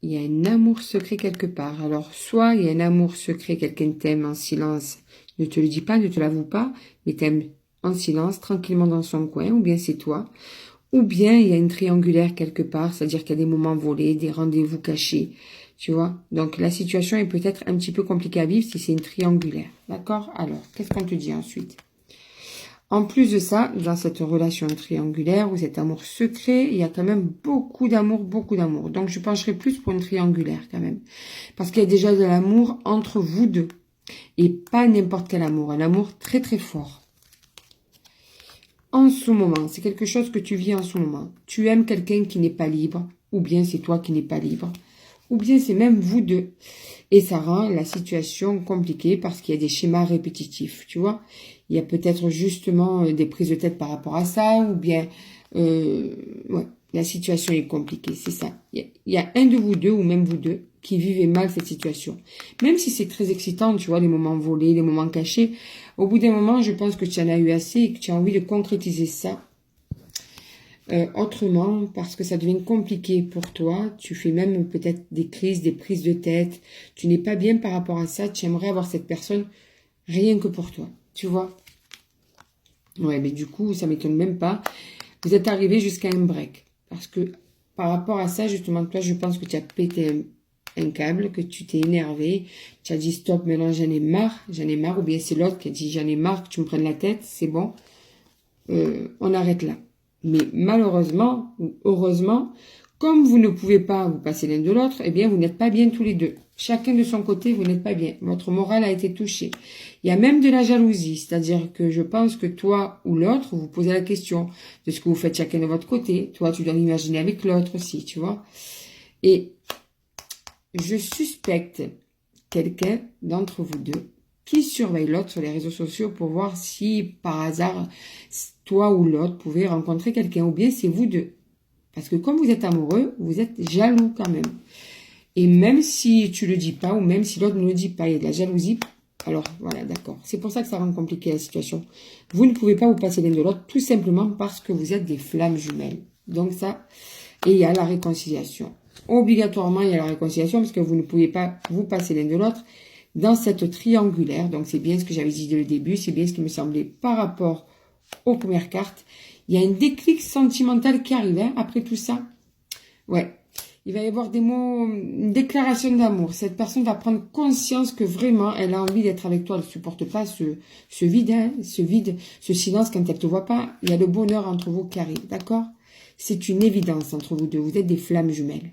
il y a un amour secret quelque part. Alors, soit il y a un amour secret, quelqu'un t'aime en silence, ne te le dit pas, ne te l'avoue pas, mais t'aime en silence, tranquillement dans son coin, ou bien c'est toi. Ou bien il y a une triangulaire quelque part, c'est-à-dire qu'il y a des moments volés, des rendez-vous cachés, tu vois. Donc la situation est peut-être un petit peu compliquée à vivre si c'est une triangulaire. D'accord? Alors, qu'est-ce qu'on te dit ensuite? En plus de ça, dans cette relation triangulaire ou cet amour secret, il y a quand même beaucoup d'amour, beaucoup d'amour. Donc je pencherai plus pour une triangulaire quand même. Parce qu'il y a déjà de l'amour entre vous deux. Et pas n'importe quel amour, un amour très très fort. En ce moment, c'est quelque chose que tu vis en ce moment. Tu aimes quelqu'un qui n'est pas libre, ou bien c'est toi qui n'es pas libre, ou bien c'est même vous deux. Et ça rend la situation compliquée parce qu'il y a des schémas répétitifs, tu vois. Il y a peut-être justement des prises de tête par rapport à ça, ou bien ouais, la situation est compliquée, c'est ça. Il y a un de vous deux, ou même vous deux, qui vivez mal cette situation. Même si c'est très excitant, tu vois, les moments volés, les moments cachés, au bout d'un moment, je pense que tu en as eu assez et que tu as envie de concrétiser ça autrement, parce que ça devient compliqué pour toi. Tu fais même peut-être des crises, des prises de tête. Tu n'es pas bien par rapport à ça. Tu aimerais avoir cette personne rien que pour toi, tu vois. Ouais, mais du coup, ça m'étonne même pas. Vous êtes arrivé jusqu'à un break. Parce que par rapport à ça, justement, toi, je pense que tu as pété un câble, que tu t'es énervé. Tu as dit stop, maintenant j'en ai marre. J'en ai marre. Ou bien c'est l'autre qui a dit j'en ai marre, que tu me prennes la tête. C'est bon. On arrête là. Mais malheureusement ou heureusement, comme vous ne pouvez pas vous passer l'un de l'autre, eh bien, vous n'êtes pas bien tous les deux. Chacun de son côté, vous n'êtes pas bien. Votre morale a été touchée. Il y a même de la jalousie, c'est-à-dire que je pense que toi ou l'autre, vous posez la question de ce que vous faites chacun de votre côté. Toi, tu dois l'imaginer avec l'autre aussi, tu vois. Et je suspecte quelqu'un d'entre vous deux qui surveille l'autre sur les réseaux sociaux pour voir si, par hasard, toi ou l'autre pouvez rencontrer quelqu'un, ou bien c'est vous deux. Parce que comme vous êtes amoureux, vous êtes jaloux quand même. Et même si tu le dis pas, ou même si l'autre ne le dit pas, il y a de la jalousie, alors voilà, d'accord. C'est pour ça que ça rend compliqué la situation. Vous ne pouvez pas vous passer l'un de l'autre, tout simplement parce que vous êtes des flammes jumelles. Donc ça, et il y a la réconciliation. Obligatoirement, il y a la réconciliation, parce que vous ne pouvez pas vous passer l'un de l'autre dans cette triangulaire. Donc c'est bien ce que j'avais dit dès le début, c'est bien ce qui me semblait par rapport aux premières cartes. Il y a un déclic sentimental qui arrive, hein, après tout ça. Ouais. Il va y avoir des mots, une déclaration d'amour. Cette personne va prendre conscience que vraiment, elle a envie d'être avec toi. Elle ne supporte pas ce vide, hein, ce silence quand elle ne te voit pas. Il y a le bonheur entre vous qui arrive, d'accord? C'est une évidence entre vous deux. Vous êtes des flammes jumelles.